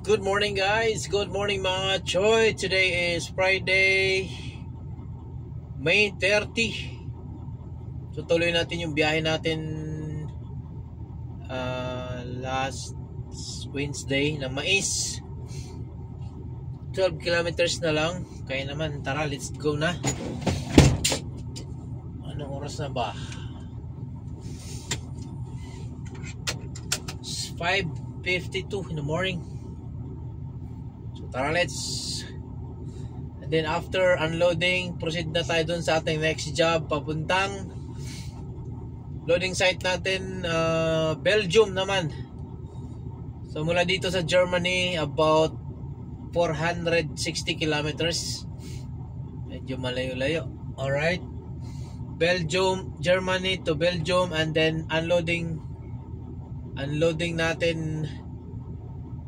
Good morning guys, good morning mga choy. Today is Friday, May 30. So tuloy natin yung biyahe natin last Wednesday na mais. 12 kilometers na lang. Kaya naman tara, let's go na. Anong oras na ba? 5:52 in the morning. Tara, let's. And then after unloading, proceed na tayo dun sa ating next job, papuntang loading site natin, Belgium naman. So mula dito sa Germany, about 460 kilometers. Medyo malayo-layo. Alright, Belgium, Germany to Belgium. And then unloading natin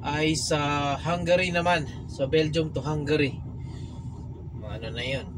ay sa Hungary naman. So Belgium to Hungary. Ano na yun,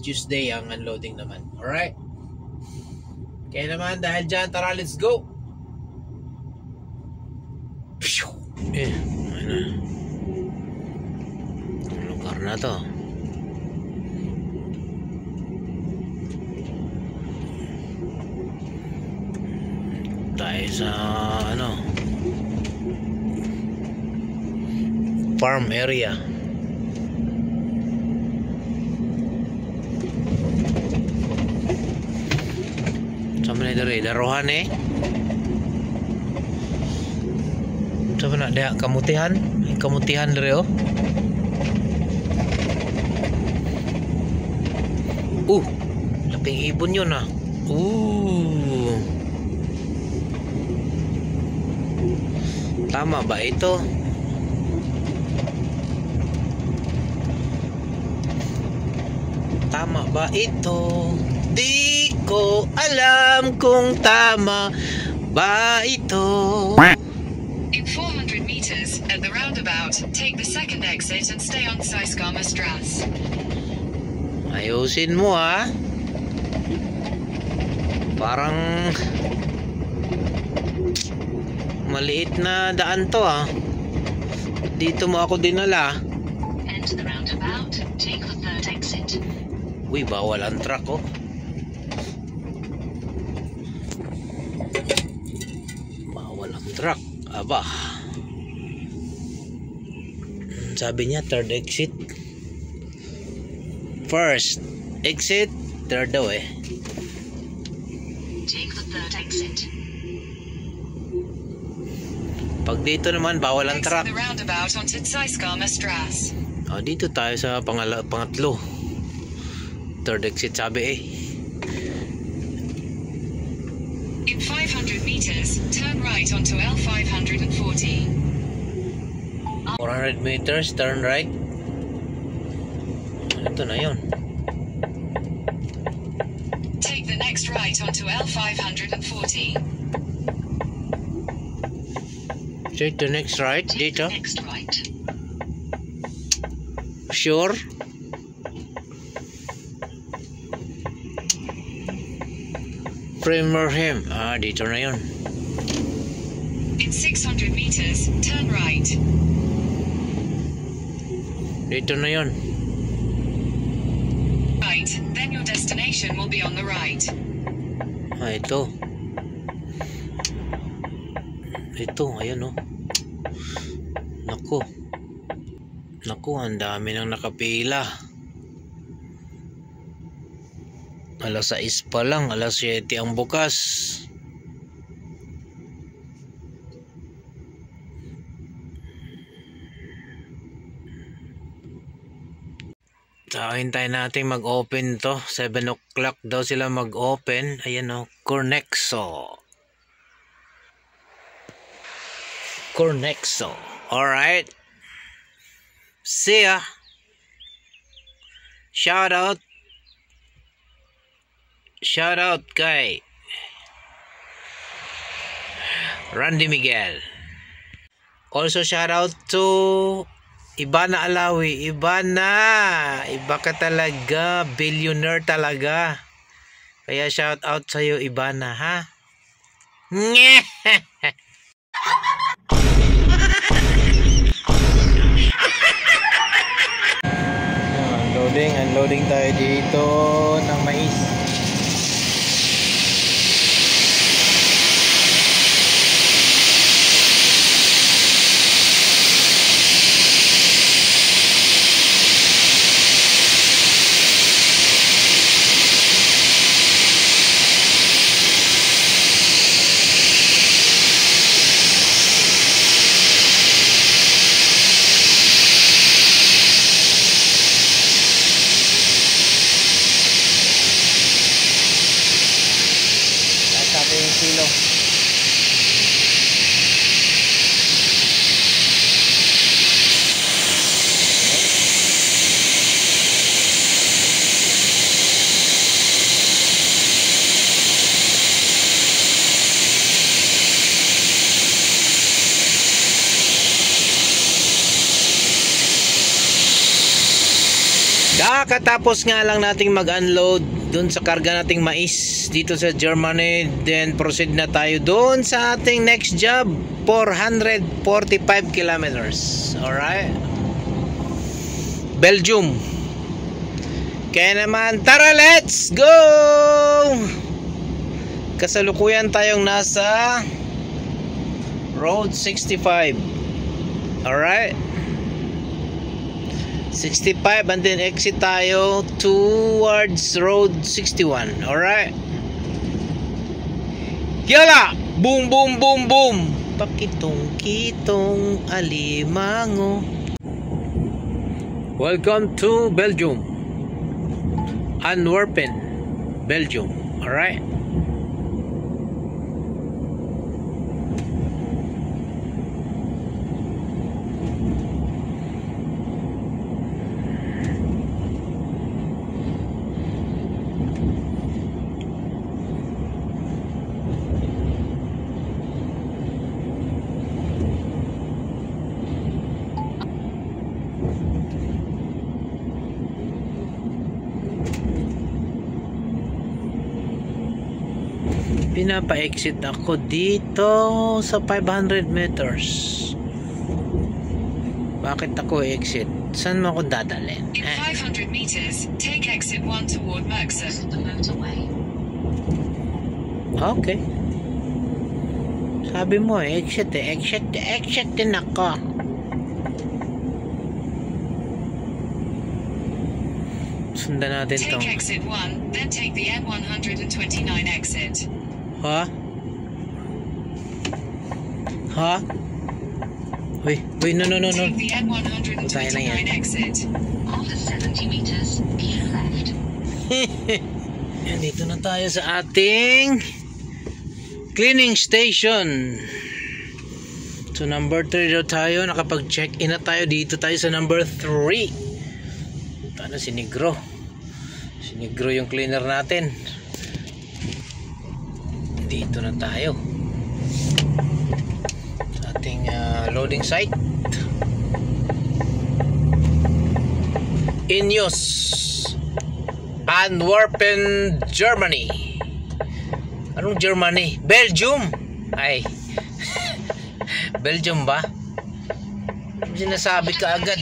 Tuesday ang unloading naman. Alright, kaya naman dahil dyan, tara, let's go. Ano lugar na to? Tayo sa farm area. Sama na dari darohan sama na dia kamutihan dari laking ibon yun tama ba ito? Tama ba ito? Di ko alam kung tama ba ito. In 400 meters, at the roundabout, take the second exit and stay on Sydskammerstrasse. Ayusin mo parang maliit na daan to Dito mo ako dinala. Enter the roundabout, take the third exit. Uy, bawal ang truck bawal ang truck. Aba, sabi niya third exit. First exit, third daw Take the third exit. Pag dito naman bawal ang truck. The roundabout onto Sydskammerstrasse. Dito tayo sa pangatlo. Third exit sabi In 500 meters, turn right onto L540. 400 meters, turn right. Ito na yun. Take the next right onto L540. Take the next right. Take Dito. the next right. Sure. Framerham. Dito na yun. In 600 meters, turn right. Dito na yun. Right, then your destination will be on the right. Ito. Ito, ayan Naku, ang dami nang nakapila. Alas 6 pa lang, alas 7 ang bukas. Hintayin natin mag-open to. 7 o'clock daw sila mag-open. Ayan Cornexo. Alright, see ya. Shout out kay Randy Miguel. Also shout out to Ibana Alawi. Iba ka talaga, billionaire talaga. Kaya shout out sa'yo, Ibana, ha? Loading tayo dito ng mais. Kilo. Kakatapos nga lang nating mag-unload dun sa karga nating mais dito sa Germany, then proceed na tayo dun sa ating next job, 445 kilometers. Alright, Belgium. Kaya naman, tara, let's go! Kasalukuyan tayong nasa Road 65. Alright, 65, and then exit tayo towards Road 61. Alright, yala! Boom, boom, boom, boom! Pakitong-kitong alimango. Welcome to Belgium, Antwerpen, Belgium. Alright, pinapa-exit ako dito sa 500 meters. Bakit ako exit? Saan mo ako dadalhin? In 500 meters, take exit 1 toward Merkse. Okay. Sabi mo exit din ako. Sundan natin to. Take exit 1, then take the N129 exit. Ha? Ha? Uy, no. Take the N129 exit. After 70 meters, keep left. Dito na tayo sa ating cleaning station. So number 3 daw tayo. Nakapag-check in na tayo. Dito tayo sa number 3. Ano, si Negro. Si Negro yung cleaner natin. Dito na tayo sa ating loading site, Ineos, Antwerpen, Germany. Anong Germany? Belgium. Ay Belgium ba? Sinasabi ka agad.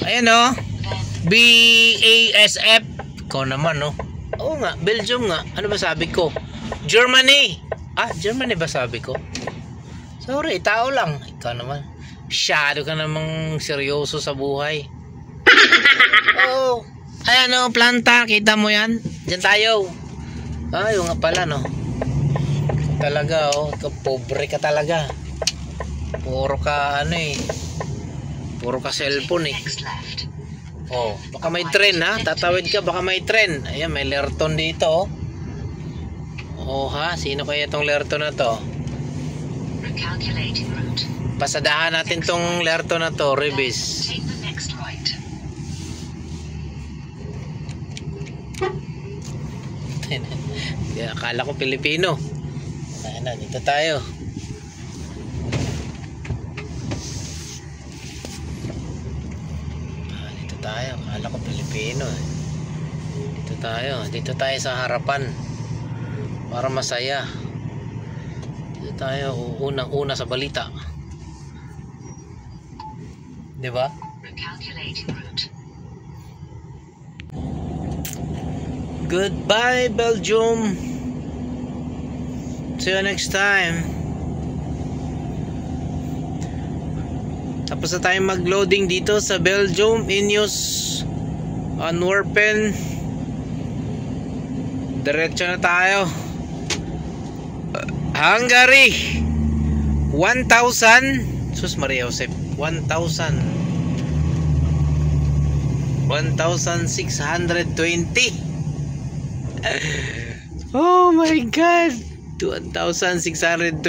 Ayan o, BASF. Ikaw naman o. Oo nga, Belgium nga. Ano ba sabi ko? Germany. Germany ba sabi ko? Sorry, tao lang. Ikaw naman, masyado ka namang seryoso sa buhay. Oh, ayan o, planta. Kita mo yan? Diyan tayo. Yung nga pala, no? Talaga, pobre ka talaga. Puro ka, puro ka cellphone eh. Baka may tren, ha? Tatawid ka, baka may tren. Ayan, may lerton dito, sino kaya itong lerto na to? Pasadahan natin tong lerto na to, Rebis. Akala ko Pilipino. Ayan, dito tayo. Dito tayo. Akala ko Pilipino. Dito tayo sa harapan. Para masaya. Dito tayo unang-una sa balita. Diba? Goodbye, Belgium. See you next time. Tapos na tayo mag-loading dito sa Belgium, Ineos Antwerpen. Diretso na tayo. Hungary 1,000. Sus Maria Josep, 1,620. Oh my god, 1,620.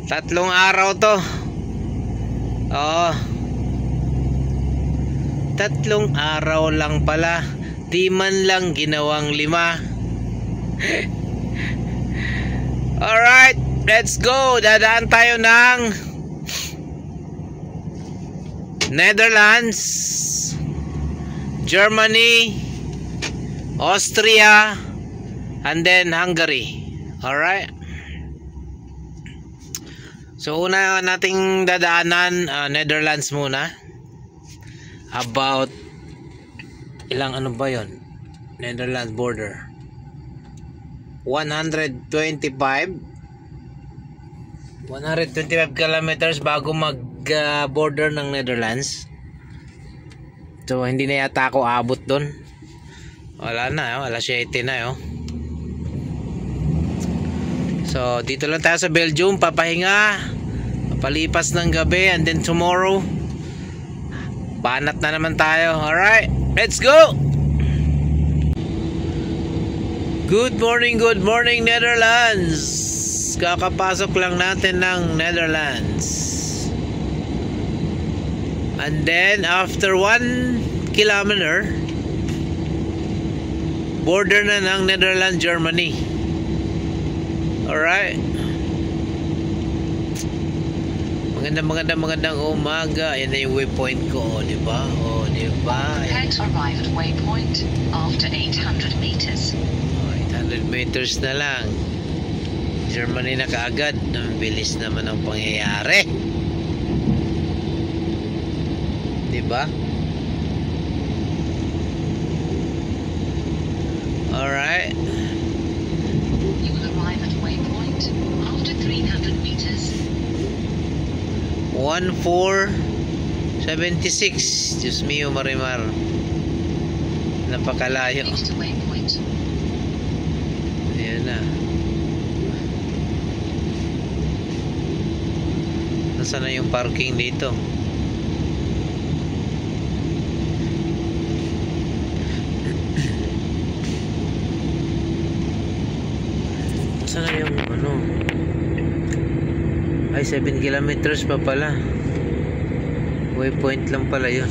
3 araw to. Oh, 3 araw lang pala. Di man lang ginawang 5. Alright, let's go. Dadaan tayo ng Netherlands, Germany, Austria, and then Hungary. Alright. So una nating dadaanan Netherlands muna. About ilang ano ba yon? Netherlands border 125 kilometers bago mag border ng Netherlands. So hindi na yata ako abot doon. Wala na, wala 7 na oh. So dito lang tayo sa Belgium, papahinga, papalipas ng gabi, and then tomorrow banat na naman tayo. Alright, let's go. Good morning Netherlands. Kakapasok lang natin ng Netherlands. And then after 1 kilometer border na ng Netherlands, Germany. Alright. Magandang umaga. Yan na yung waypoint ko, diba? Oh, diba? Prepare to arrive at waypoint after 800 meters. 800 meters na lang. Germany na kaagad. Ang bilis naman ang pangyayari. Diba? Alright. You will arrive at waypoint after 300 meters. 1476. Diyos mio, Marimar. Napakalayo. Reach the waypoint. Ayan na. Nasaan na yung parking dito? Nasaan na yung ano? Ay, 7 kilometers pa pala. Waypoint lang pala yun.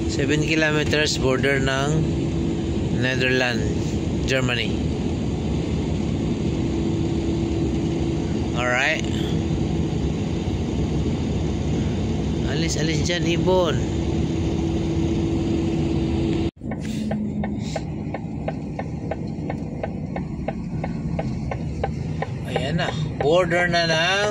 7 kilometers border ng Netherlands, Germany. Alright. Alis dyan, ibon. Ayan na. Border na ng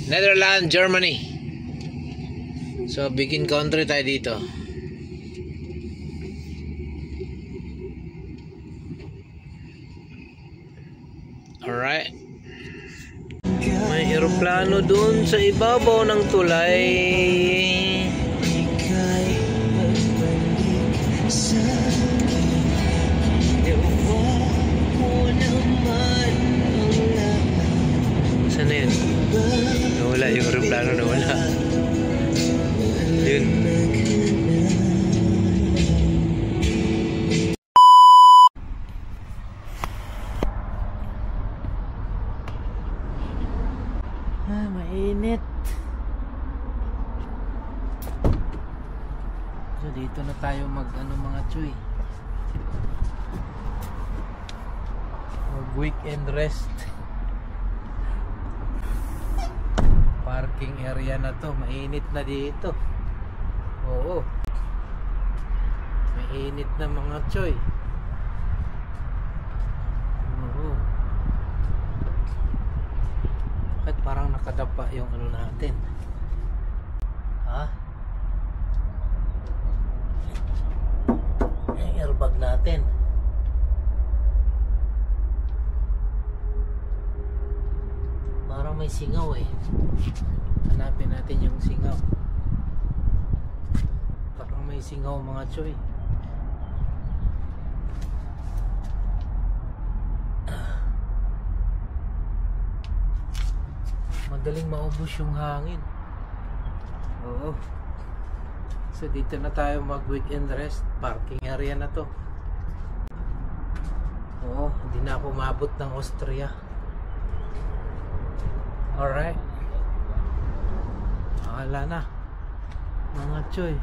Netherlands, Germany. So begin country tayo dito. Alright. May eroplano dun sa ibabaw ng tulay. Saan na yun? Nawala yung eroplano, nawala. Yun. Mainit. So dito na tayo mag mga choy. Mag weekend rest. Parking area na to, mainit na dito. Oo. Mainit na mga choy. Parang nakadapa yung ano natin. Ha? Yung airbag natin. Parang may singaw eh. Hanapin natin yung singaw. Parang may singaw mga choy. Madaling maubos yung hangin. Oo. So dito na tayo mag weekend rest. Parking area na to. Oo, hindi na ako umabot ng Austria. Alright. Wala na mga choy.